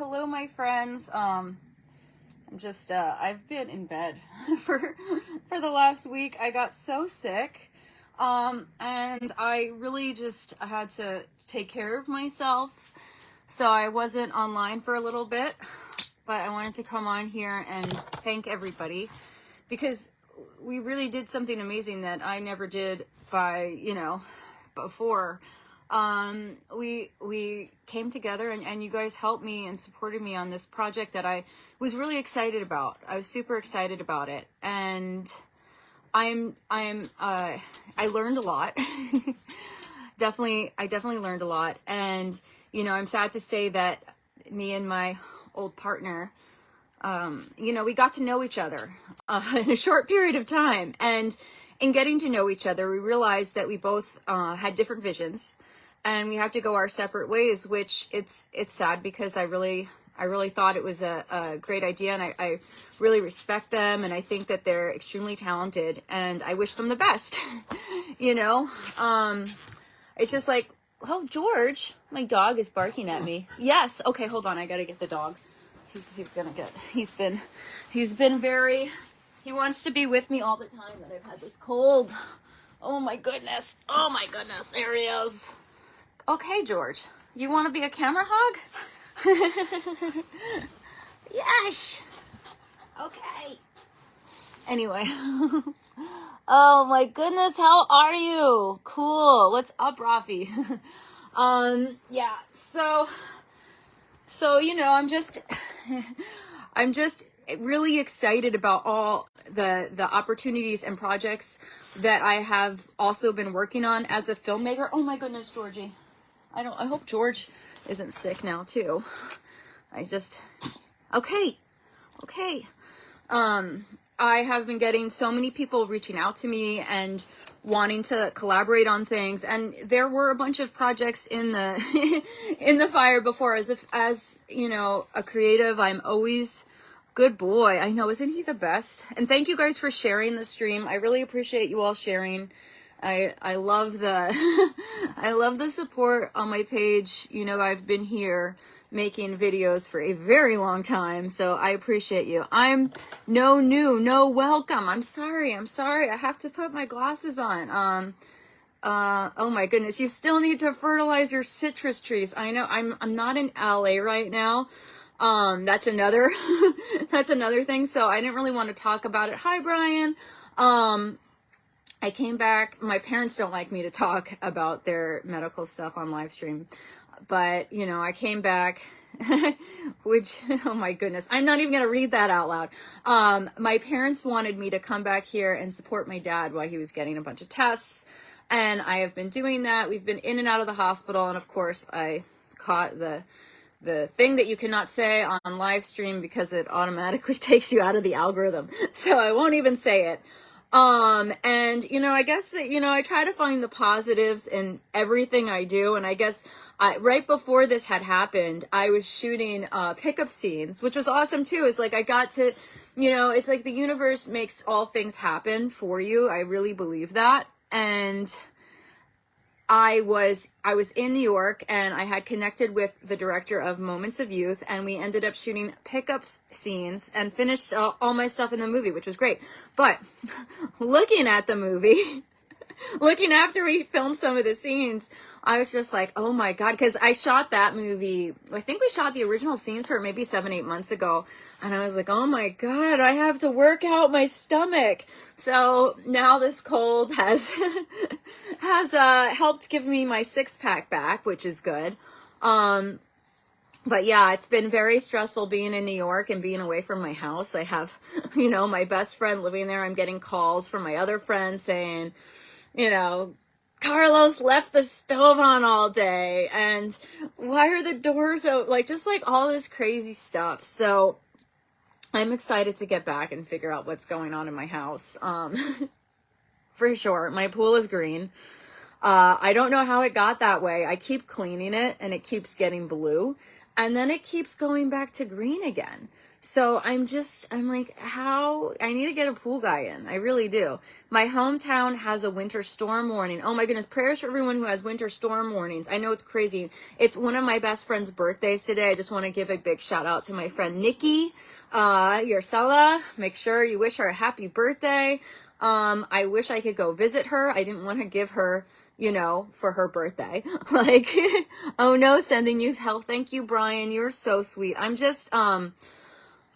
hello, my friends. I've been in bed for the last week. I got so sick, and I really I had to take care of myself, so I wasn't online for a little bit. But I wanted to come on here and thank everybody because we really did something amazing that I never did before. We came together and you guys helped me and supported me on this project that I was really excited about. I was super excited about it, and I learned a lot. I definitely learned a lot, and I'm sad to say that me and my old partner, we got to know each other in a short period of time, and in getting to know each other, we realized that we both had different visions, and we have to go our separate ways. Which it's sad because I really thought it was a great idea, and I really respect them, and I think that they're extremely talented, and I wish them the best. It's just like, oh, George, my dog is barking at me. Yes, okay, hold on, I gotta get the dog. He's been very. He wants to be with me all the time that I've had this cold. Oh my goodness, there he is. Okay, George, you want to be a camera hog? Yes. Okay. Anyway. Oh my goodness, how are you? Cool. What's up, Rafi? Yeah, so I'm just really excited about all the opportunities and projects that I have also been working on as a filmmaker. Oh my goodness, Georgie. I hope George isn't sick now too. Okay. I have been getting so many people reaching out to me and wanting to collaborate on things, and there were a bunch of projects in the in the fire before. As a creative, I'm always good boy. I know, isn't he the best? And thank you guys for sharing the stream. I really appreciate you all sharing. I love the I love the support on my page. I've been here making videos for a very long time, so I appreciate you. I'm no welcome. I'm sorry. I have to put my glasses on. Oh my goodness, you still need to fertilize your citrus trees. I know. I'm not in LA right now. That's another thing, so I didn't really want to talk about it. Hi, Brian. I came back. My parents don't like me to talk about their medical stuff on live stream, but I came back, which, oh my goodness, I'm not even going to read that out loud. My parents wanted me to come back here and support my dad while he was getting a bunch of tests, and I have been doing that. We've been in and out of the hospital, and of course I caught the thing that you cannot say on live stream because it automatically takes you out of the algorithm. So I won't even say it. And I guess that, I try to find the positives in everything I do. And I guess right before this had happened, I was shooting pickup scenes, which was awesome too. It's like I got to, it's like the universe makes all things happen for you. I really believe that. And I was in New York, and I had connected with the director of Moments of Youth, and we ended up shooting pickup scenes and finished all my stuff in the movie, which was great. But looking at the movie, looking after we filmed some of the scenes, I was just like, oh my God, because I shot that movie, I think we shot the original scenes for maybe 7-8 months ago, and I was like, oh my God, I have to work out my stomach. So now this cold has helped give me my 6-pack back, which is good. But yeah, it's been very stressful being in New York and being away from my house. I have, my best friend living there. I'm getting calls from my other friends saying, Carlos left the stove on all day, and why are the doors open? Just all this crazy stuff. So I'm excited to get back and figure out what's going on in my house. For sure. My pool is green. I don't know how it got that way. I keep cleaning it and it keeps getting blue, and then it keeps going back to green again. So I'm like, how, I need to get a pool guy in. I really do. My hometown has a winter storm warning. Oh my goodness, prayers for everyone who has winter storm warnings. I know it's crazy. It's one of my best friend's birthdays today. I just want to give a big shout out to my friend Nikki, Yercella. Make sure you wish her a happy birthday. I wish I could go visit her. I didn't want to give her, for her birthday. Like, oh no, sending you health. Thank you, Brian. You're so sweet. I'm just,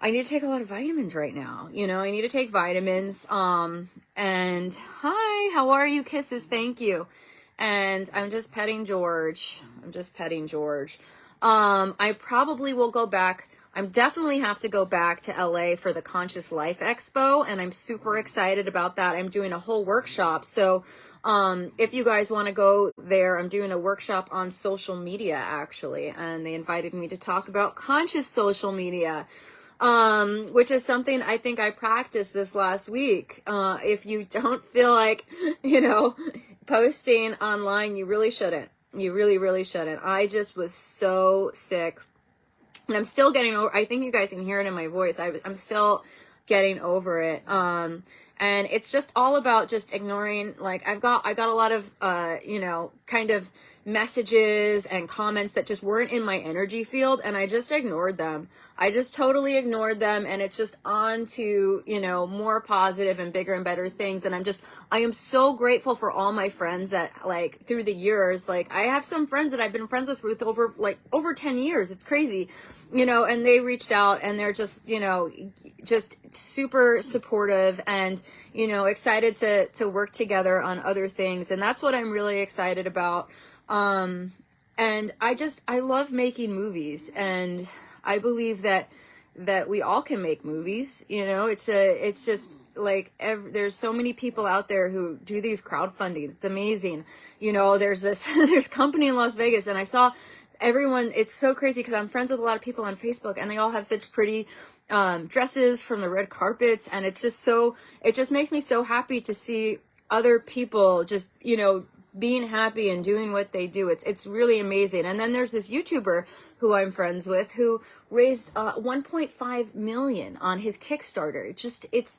I need to take a lot of vitamins right now. I need to take vitamins. And hi, how are you? Kisses. Thank you. And I'm just petting George. I probably will go back. I definitely have to go back to LA for the Conscious Life Expo. And I'm super excited about that. I'm doing a whole workshop. So, if you guys want to go there, I'm doing a workshop on social media actually. And they invited me to talk about conscious social media. Which is something I think I practiced this last week. If you don't feel like, posting online, you really shouldn't. You really, really shouldn't. I just was so sick. And I'm still getting over, I think you guys can hear it in my voice. I'm still getting over it. And it's just all about just ignoring, like, I got a lot of, kind of messages and comments that just weren't in my energy field, and I just ignored them. I just totally ignored them, and it's just on to, more positive and bigger and better things. And I am so grateful for all my friends that, like, through the years, like, I have some friends that I've been friends with over 10 years. It's crazy, and they reached out, and they're just, just super supportive and, excited to work together on other things. And that's what I'm really excited about. And I love making movies, and I believe that we all can make movies. It's just like, there's so many people out there who do these crowdfunding. It's amazing. There's there's company in Las Vegas, and I saw everyone, it's so crazy because I'm friends with a lot of people on Facebook, and they all have such pretty dresses from the red carpets, and it just makes me so happy to see other people just, being happy and doing what they do. It's really amazing. And then there's this YouTuber who I'm friends with who raised 1.5 million on his Kickstarter.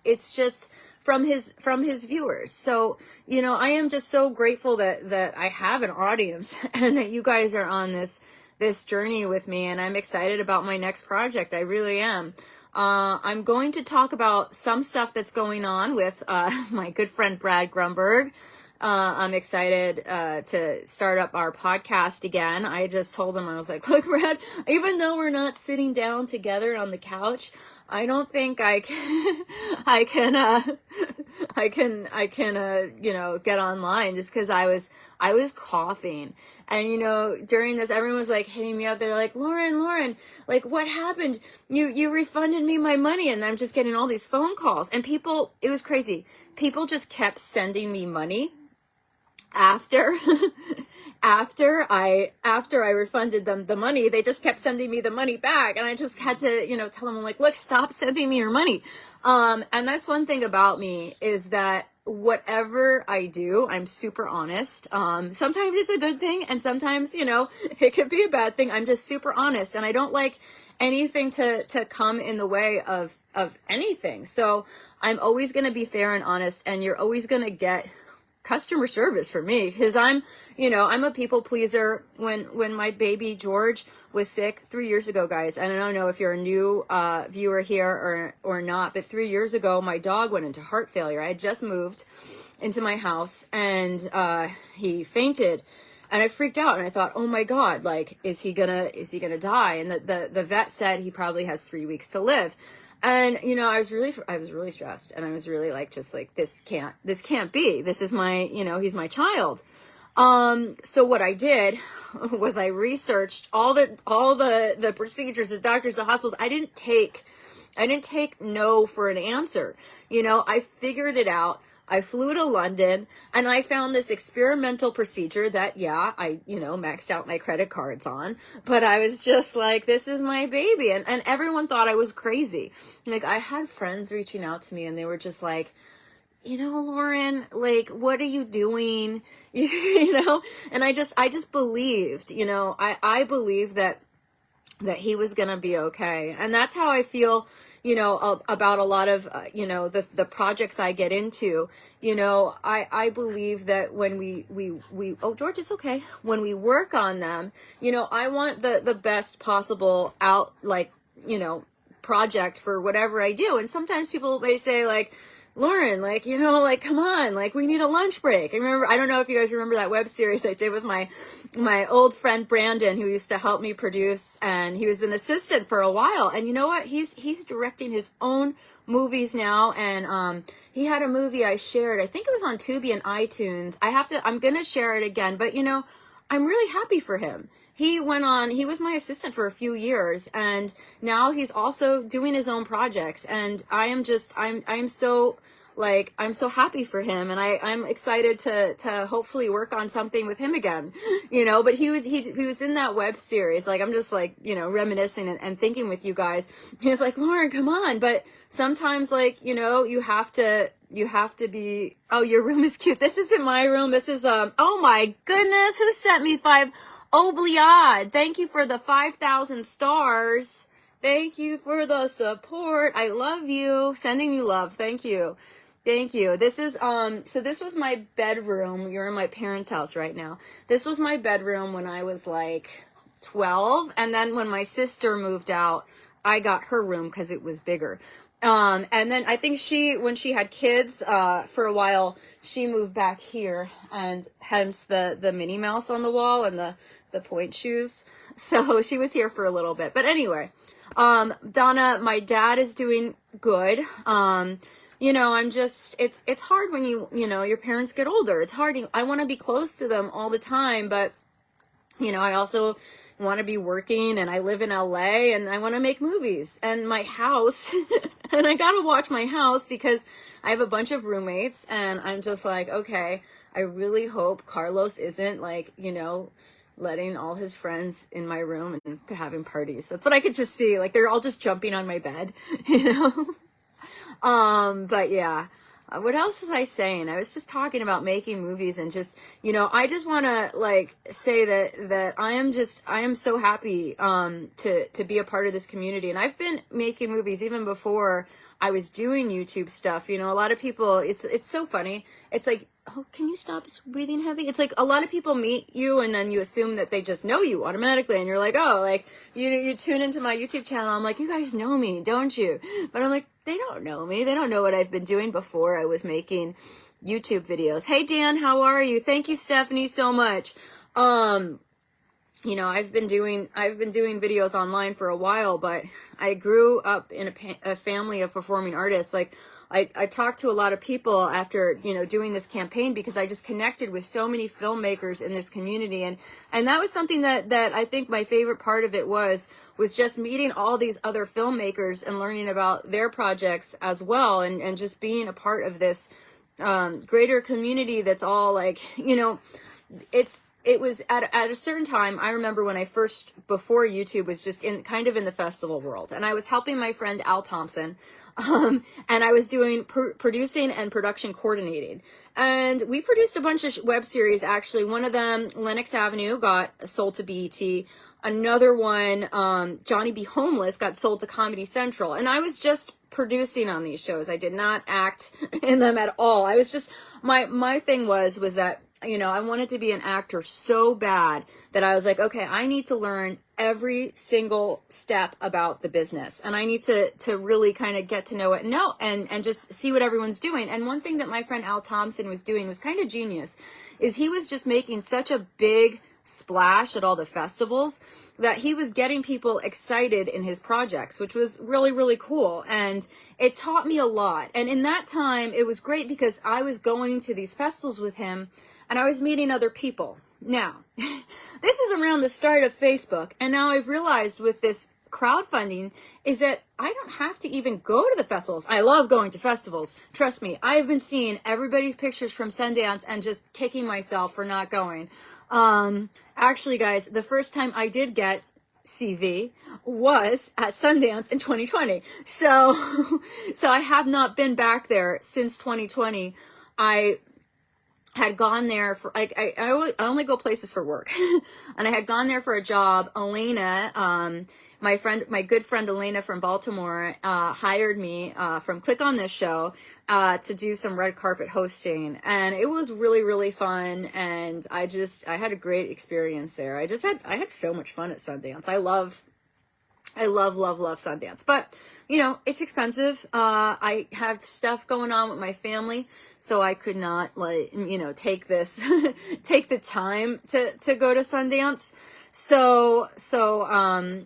It's just from his viewers. So, I am just so grateful that I have an audience and that you guys are on this journey with me, and I'm excited about my next project. I really am. I'm going to talk about some stuff that's going on with my good friend Brad Grumberg. I'm excited to start up our podcast again. I just told him, I was like, look, Brad, even though we're not sitting down together on the couch, I don't think I can get online, just because I was coughing. And, during this, everyone was like hitting me up. They're like, Lauren, like, what happened? You refunded me my money. And I'm just getting all these phone calls, and it was crazy. People just kept sending me money after I refunded them the money. They just kept sending me the money back, and I just had to, tell them, like, look, stop sending me your money. And that's one thing about me, is that whatever I do, I'm super honest. Sometimes it's a good thing, and sometimes, it could be a bad thing. I'm just super honest, and I don't like anything to come in the way of anything. So I'm always going to be fair and honest, and you're always going to get customer service for me, because I'm a people pleaser. When my baby George was sick 3 years ago, guys, and I don't know if you're a new viewer here or not, but 3 years ago, my dog went into heart failure. I had just moved into my house, and he fainted, and I freaked out, and I thought, oh my God, like, is he gonna die? And the vet said he probably has 3 weeks to live. And, I was really stressed, and I was really like, just like, this can't be, this is my, he's my child. So what I did was I researched all the procedures, the doctors, the hospitals. I didn't take no for an answer. I figured it out. I flew to London, and I found this experimental procedure that, I, maxed out my credit cards on, but I was just like, this is my baby. And everyone thought I was crazy. Like, I had friends reaching out to me, and they were just like, Lauren, like, what are you doing? And I just believed, I believe that that he was going to be okay. And that's how I feel, you know, about a lot of, you know, the projects I get into. You know, I believe that when we, oh, George, it's okay. When we work on them, you know, I want the best possible out, like, you know, project for whatever I do. And sometimes people may say, like, Lauren, like, you know, like, come on, like, we need a lunch break. I remember, I don't know if you guys remember that web series I did with my old friend Brandon, who used to help me produce, and he was an assistant for a while. And you know what? He's directing his own movies now. And he had a movie I shared. I think it was on Tubi and iTunes. I'm gonna share it again. But you know, I'm really happy for him. He was my assistant for a few years, and now he's also doing his own projects. And I'm so, like, I'm so happy for him, and I'm excited to hopefully work on something with him again, you know. But he was in that web series. Like, I'm just, like, you know, reminiscing and thinking with you guys. He was like, Lauren, come on. But sometimes, like, you know, you have to be, oh, your room is cute. This isn't my room. This is, oh my goodness, who sent me 5? Obliad, thank you for the 5,000 stars. Thank you for the support. I love you. Sending you love. Thank you. Thank you. This is, so this was my bedroom. You're in my parents' house right now. This was my bedroom when I was like 12. And then when my sister moved out, I got her room because it was bigger. And then I think when she had kids, for a while, she moved back here, and hence the Minnie Mouse on the wall and the point shoes. So she was here for a little bit. But anyway, Donna, my dad is doing good. You know, it's hard when you know, your parents get older. It's hard. I want to be close to them all the time, but, you know, I also want to be working, and I live in LA, and I want to make movies, and my house, and I got to watch my house because I have a bunch of roommates, and I'm just like, okay, I really hope Carlos isn't, like, you know, letting all his friends in my room and having parties. That's what I could just see. Like, they're all just jumping on my bed, you know? But yeah. What else was I saying? I was just talking about making movies, and just, you know, I just want to, like, say that I am so happy, to be a part of this community. And I've been making movies even before I was doing YouTube stuff. You know, a lot of people, it's so funny. It's like, oh, can you stop breathing heavy? It's like a lot of people meet you, and then you assume that they just know you automatically, and you're like, oh, like, you tune into my YouTube channel. I'm like, you guys know me, don't you? But I'm like, they don't know me. They don't know what I've been doing before I was making YouTube videos. Hey, Dan, how are you? Thank you, Stephanie, so much. You know, I've been doing videos online for a while, but I grew up in a family of performing artists. Like, I talked to a lot of people after, you know, doing this campaign, because I just connected with so many filmmakers in this community. And that was something that I think my favorite part of it was just meeting all these other filmmakers and learning about their projects as well. And just being a part of this, greater community that's all, like, you know, it was at a certain time. I remember when I first, before YouTube was just kind of in the festival world, and I was helping my friend Al Thompson, and I was doing producing and production coordinating, and we produced a bunch of web series. Actually, one of them, Lenox Avenue, got sold to BET. Another one, Johnny Be Homeless, got sold to Comedy Central, and I was just producing on these shows. I did not act in them at all. I was just, my thing was that, you know, I wanted to be an actor so bad that I was like, okay, I need to learn every single step about the business, and I need to really kind of get to know it and just see what everyone's doing. And one thing that my friend Al Thompson was doing was kind of genius, is he was just making such a big splash at all the festivals that he was getting people excited in his projects, which was really, really cool. And it taught me a lot. And in that time, it was great because I was going to these festivals with him, and I was meeting other people. Now, this is around the start of Facebook, and now I've realized with this crowdfunding is that I don't have to even go to the festivals. I love going to festivals. Trust me, I have been seeing everybody's pictures from Sundance and just kicking myself for not going. Actually, guys, the first time I did get CV was at Sundance in 2020. So I have not been back there since 2020. had gone there for like I only go places for work, and I had gone there for a job. Elena, my good friend Elena from Baltimore, hired me from Click on This Show to do some red carpet hosting, and it was really, really fun. And I had a great experience there. I had so much fun at Sundance. I love Sundance, but you know, it's expensive. I have stuff going on with my family, so I could not, like, you know, take the time to go to Sundance. So,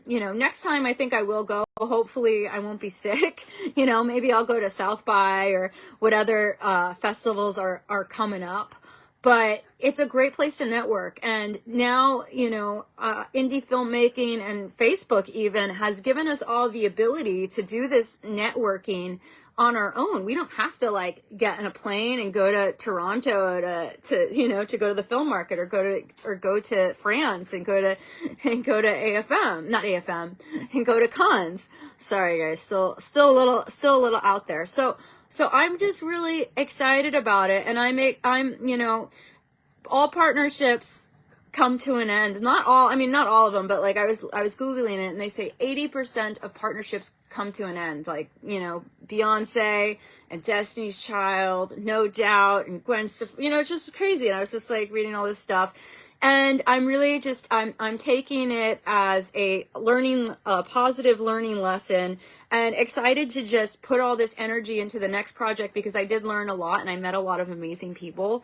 you know, next time I think I will go. Hopefully I won't be sick. You know, maybe I'll go to South by or what other festivals are coming up. But it's a great place to network. And now, you know, indie filmmaking and Facebook even has given us all the ability to do this networking on our own. We don't have to like get in a plane and go to Toronto to you know, to go to the film market, or go to France and go to AFM, not AFM, and go to cons. Sorry guys, still a little out there. So I'm just really excited about it, and I'm you know, all partnerships come to an end. Not all of them, but like I was Googling it, and they say 80% of partnerships come to an end. Like, you know, Beyonce and Destiny's Child, No Doubt, and Gwen Stefani, you know, it's just crazy. And I was just like reading all this stuff. And I'm really just, I'm taking it as a positive learning lesson, and excited to just put all this energy into the next project, because I did learn a lot and I met a lot of amazing people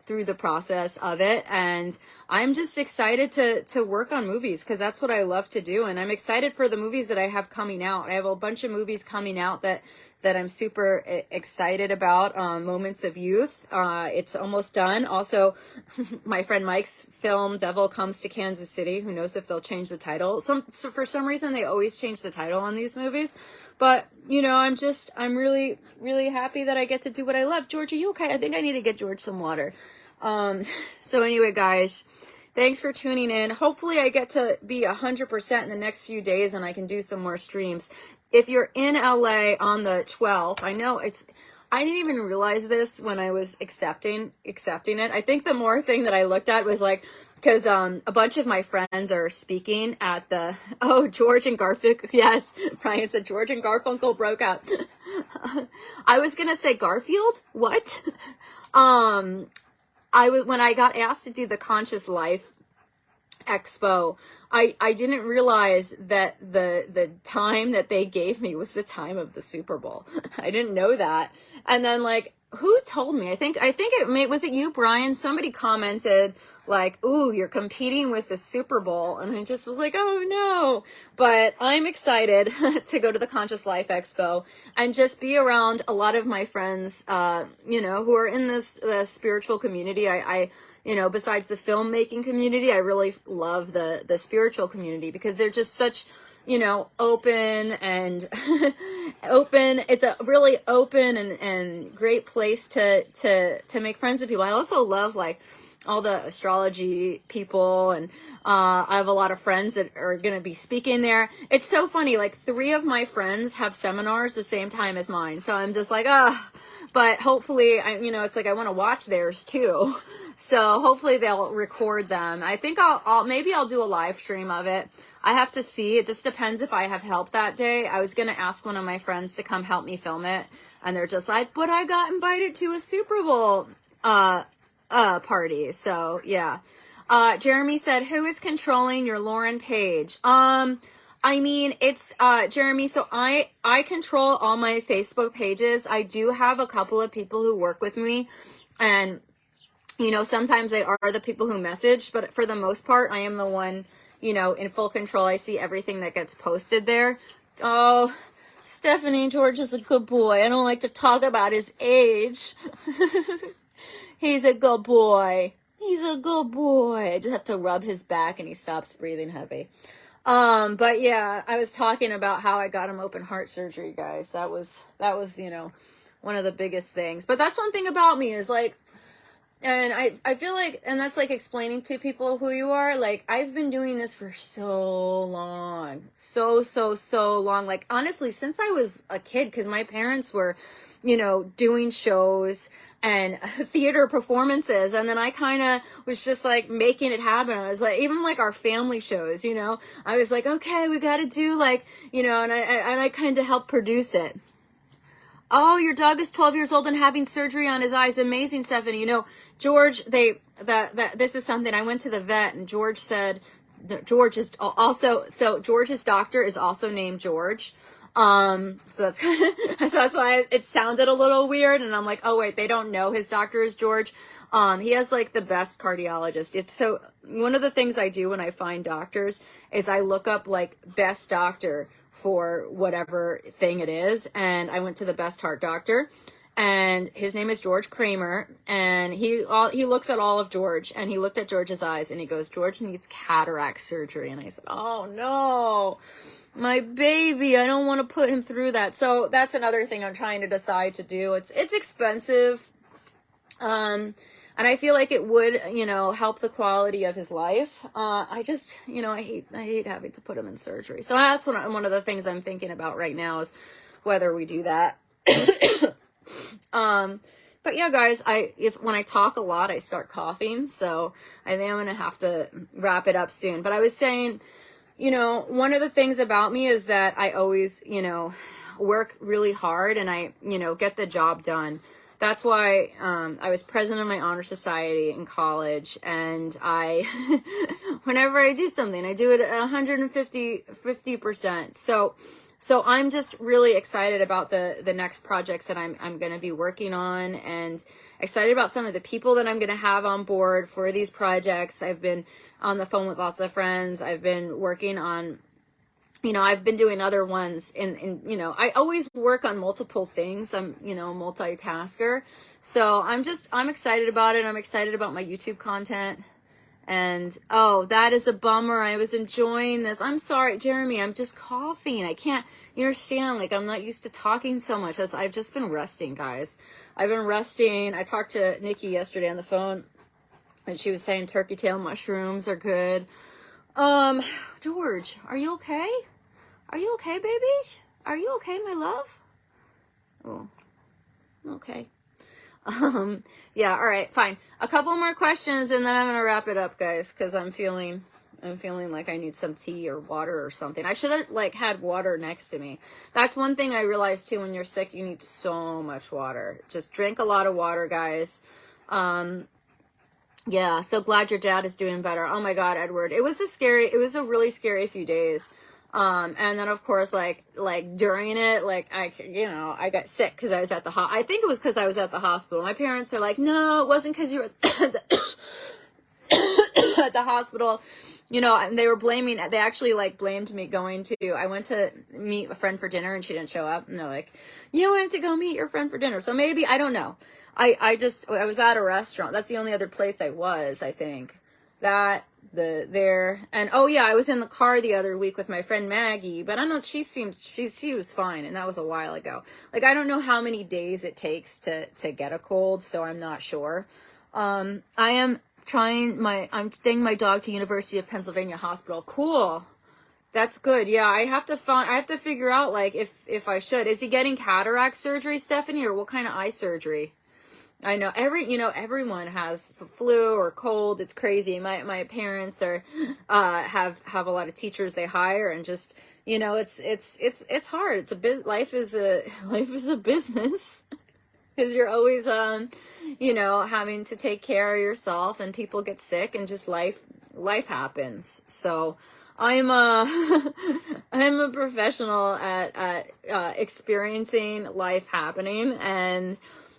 through the process of it. And I'm just excited to work on movies, because that's what I love to do. And I'm excited for the movies that I have coming out. I have a bunch of movies coming out that I'm super excited about. Moments of Youth, it's almost done. Also, my friend Mike's film Devil Comes to Kansas City. Who knows if they'll change the title? For some reason they always change the title on these movies. But, you know, I'm really, really happy that I get to do what I love. George, are you okay? I think I need to get George some water. So anyway, guys, thanks for tuning in. Hopefully I get to be 100% in the next few days, and I can do some more streams. If you're in LA on the 12th, I didn't even realize this when I was accepting it. I think the more thing that I looked at was like, because a bunch of my friends are speaking at the, George and Garfunkel. Yes, Brian said George and Garfunkel broke out. I was going to say Garfield. What? When I got asked to do the Conscious Life Expo, I didn't realize that the time that they gave me was the time of the Super Bowl. I didn't know that. And then, like, who told me? I think was it you, Brian? Somebody commented like, "Ooh, you're competing with the Super Bowl," and I just was like, "Oh no!" But I'm excited to go to the Conscious Life Expo and just be around a lot of my friends, you know, who are in the spiritual community. I you know, besides the filmmaking community, I really love the spiritual community, because they're just such, you know, open and open. It's a really open and great place to make friends with people. I also love like all the astrology people, and I have a lot of friends that are going to be speaking there. It's so funny, like 3 of my friends have seminars the same time as mine, so I'm just like, but hopefully, you know, it's like I want to watch theirs too. So hopefully they'll record them. I think maybe I'll do a live stream of it. I have to see. It just depends if I have help that day. I was going to ask one of my friends to come help me film it, and they're just like, but I got invited to a Super Bowl party. So yeah. Jeremy said, who is controlling your Lauren page? I mean, it's Jeremy. So I control all my Facebook pages. I do have a couple of people who work with me, and you know, sometimes they are the people who message, but for the most part, I am the one, you know, in full control. I see everything that gets posted there. Oh, Stephanie, George is a good boy. I don't like to talk about his age. He's a good boy. He's a good boy. I just have to rub his back and he stops breathing heavy. But yeah, I was talking about how I got him open heart surgery, guys. That was, you know, one of the biggest things. But that's one thing about me is like, and I feel like, and that's like explaining to people who you are. Like, I've been doing this for so long, so long. Like, honestly, since I was a kid, because my parents were, you know, doing shows and theater performances. And then I kind of was just like making it happen. I was like, even like our family shows, you know, I was like, okay, we got to do like, you know, and I kind of helped produce it. Oh, your dog is 12 years old and having surgery on his eyes. Amazing, Stephanie. You know, George, this is something, I went to the vet and George said, George is also, so George's doctor is also named George. So that's kind of, so that's why it sounded a little weird. And I'm like, oh wait, they don't know his doctor is George. He has like the best cardiologist. It's so, one of the things I do when I find doctors is I look up like best doctor for whatever thing it is. And I went to the best heart doctor, and his name is George Kramer. And he looks at all of George, and he looked at George's eyes and he goes, George needs cataract surgery. And I said, oh no, my baby, I don't want to put him through that. So that's another thing I'm trying to decide to do. It's expensive. And I feel like it would, you know, help the quality of his life. I just, you know, I hate having to put him in surgery. So that's one of the things I'm thinking about right now is whether we do that. But yeah, guys, when I talk a lot, I start coughing. So I think I'm going to have to wrap it up soon. But I was saying, you know, one of the things about me is that I always, you know, work really hard and I, you know, get the job done. That's why I was president of my honor society in college, and whenever I do something, I do it at 150%. So I'm just really excited about the next projects that I'm going to be working on, and excited about some of the people that I'm going to have on board for these projects. I've been on the phone with lots of friends. I've been working on, you know, I've been doing other ones in, you know, I always work on multiple things. I'm, you know, a multitasker. So I'm excited about it. I'm excited about my YouTube content. And, oh, that is a bummer. I was enjoying this. I'm sorry, Jeremy, I'm just coughing. I can't, you understand, like, I'm not used to talking so much. I've just been resting, guys. I've been resting. I talked to Nikki yesterday on the phone, and she was saying turkey tail mushrooms are good. George, are you okay? Are you okay, baby? Are you okay, my love? Oh, okay. Yeah, all right, fine. A couple more questions and then I'm going to wrap it up, guys, because I'm feeling like I need some tea or water or something. I should have like had water next to me. That's one thing I realized too, when you're sick, you need so much water. Just drink a lot of water, guys. Yeah, so glad your dad is doing better. Oh my God, Edward. It was a really scary few days. And then of course, like during it, like I got sick because I was at I think it was because I was at the hospital. My parents are like, no, it wasn't because you were at the hospital. You know, and they actually like blamed me I went to meet a friend for dinner and she didn't show up. And they're like, you went to go meet your friend for dinner. So maybe, I don't know. I was at a restaurant. That's the only other place I was, I think. And oh yeah, I was in the car the other week with my friend Maggie, but I don't know, she was fine, and that was a while ago. Like, I don't know how many days it takes to get a cold, so I'm not sure. I'm taking my dog to University of Pennsylvania Hospital. Cool. That's good. Yeah, I have to figure out, like, if I should. Is he getting cataract surgery, Stephanie, or what kind of eye surgery? I know everyone has flu or cold. It's crazy. My parents have a lot of teachers they hire, and just, you know, it's hard. Life is a business, because you're always you know, having to take care of yourself, and people get sick, and just life happens. So I'm a professional at experiencing life happening. And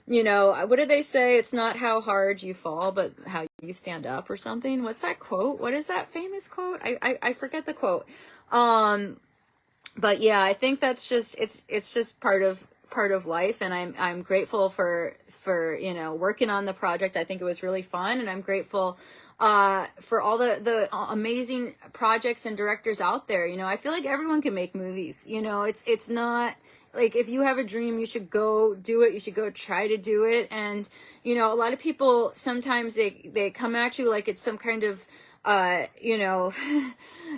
you know, what did they say? It's not how hard you fall, but how you stand up, or something. What's that quote? What is that famous quote? I forget the quote. But yeah, I think that's just, it's just part of life. And I'm grateful for, you know, working on the project. I think it was really fun, and I'm grateful, for all the amazing projects and directors out there. You know, I feel like everyone can make movies. You know, it's not, like, if you have a dream, you should go do it. You should go try to do it. And, you know, a lot of people, sometimes they come at you like it's some kind of, you know,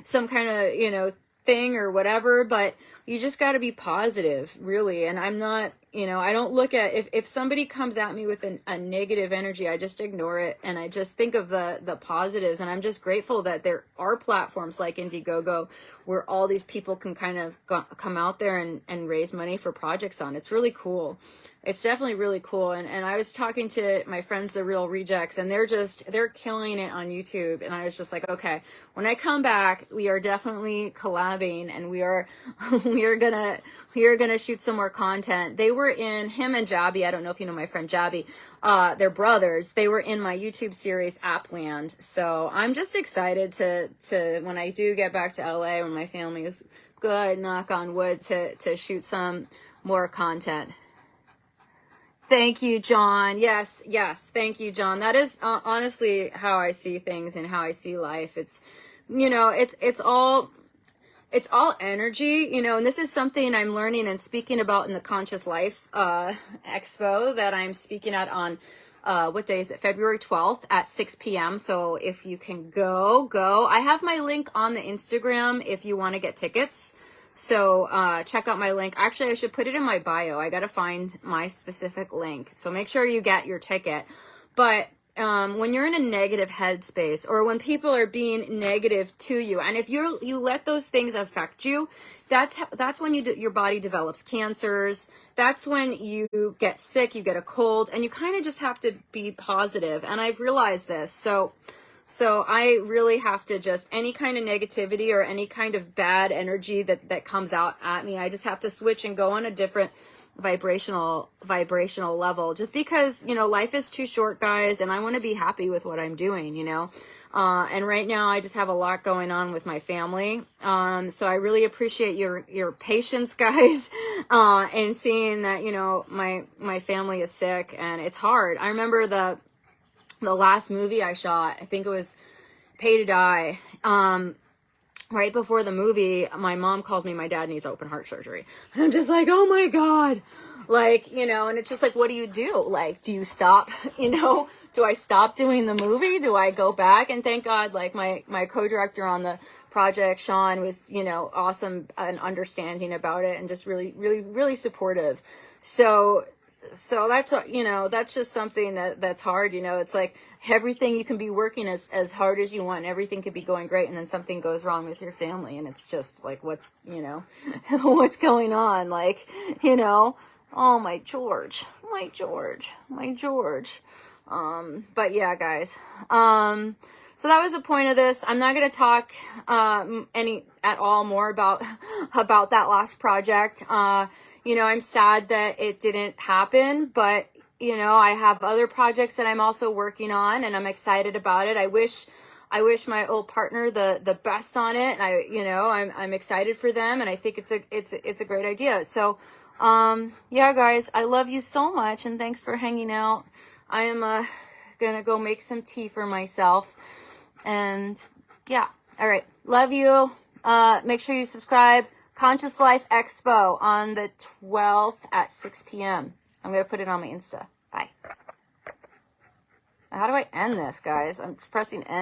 some kind of, you know, thing or whatever. But, you just got to be positive, really. And I'm not, you know, I don't look at, if somebody comes at me with a negative energy, I just ignore it. And I just think of the positives. And I'm just grateful that there are platforms like Indiegogo where all these people can kind of come out there and raise money for projects on. It's really cool. It's definitely really cool. And I was talking to my friends, the Real Rejects, and they're killing it on YouTube. And I was just like, okay, when I come back, we are definitely collabing, and we are gonna shoot some more content. They were in, him and Jabby, I don't know if you know my friend Jabby, they're brothers. They were in my YouTube series Appland. So I'm just excited to when I do get back to LA, when my family is good, knock on wood, to shoot some more content. Thank you, John. Yes, thank you, John. That is honestly how I see things and how I see life. It's, you know, it's all energy, you know, and this is something I'm learning and speaking about in the Conscious Life Expo that I'm speaking at on, what day is it? February 12th at 6 p.m. So if you can go. I have my link on the Instagram if you want to get tickets. So check out my link. Actually, I should put it in my bio. I got to find my specific link. So make sure you get your ticket. But when you're in a negative headspace, or when people are being negative to you, and if you let those things affect you, that's when your body develops cancers. That's when you get sick, you get a cold, and you kind of just have to be positive. And I've realized this. So I really have to just, any kind of negativity or any kind of bad energy that comes out at me, I just have to switch and go on a different vibrational level, just because, you know, life is too short, guys, and I want to be happy with what I'm doing, you know. And right now I just have a lot going on with my family. So I really appreciate your patience, guys, and seeing that, you know, my family is sick and it's hard. I remember the last movie I shot, I think it was Pay to Die. Right before the movie, my mom calls me, my dad needs open heart surgery. And I'm just like, oh my God. Like, you know, and it's just like, what do you do? Like, do you stop, you know, do I stop doing the movie? Do I go back? And thank God, like my co-director on the project, Sean, was, you know, awesome and understanding about it and just really, really, really supportive. So that's, you know, that's just something that's hard, you know. It's like everything, you can be working as hard as you want, and everything could be going great, and then something goes wrong with your family, and it's just like, what's, you know, what's going on? Like, you know, oh, my George. But yeah, guys, so that was the point of this. I'm not going to talk at all more about that last project. You know, I'm sad that it didn't happen, but, you know, I have other projects that I'm also working on, and I'm excited about it. I wish my old partner the best on it. And I'm excited for them, and I think it's a great idea. So, yeah, guys, I love you so much, and thanks for hanging out. I am gonna go make some tea for myself, and yeah, all right, love you. Make sure you subscribe. Conscious Life Expo on the 12th at 6 p.m. I'm going to put it on my Insta. Bye. How do I end this, guys? I'm pressing end.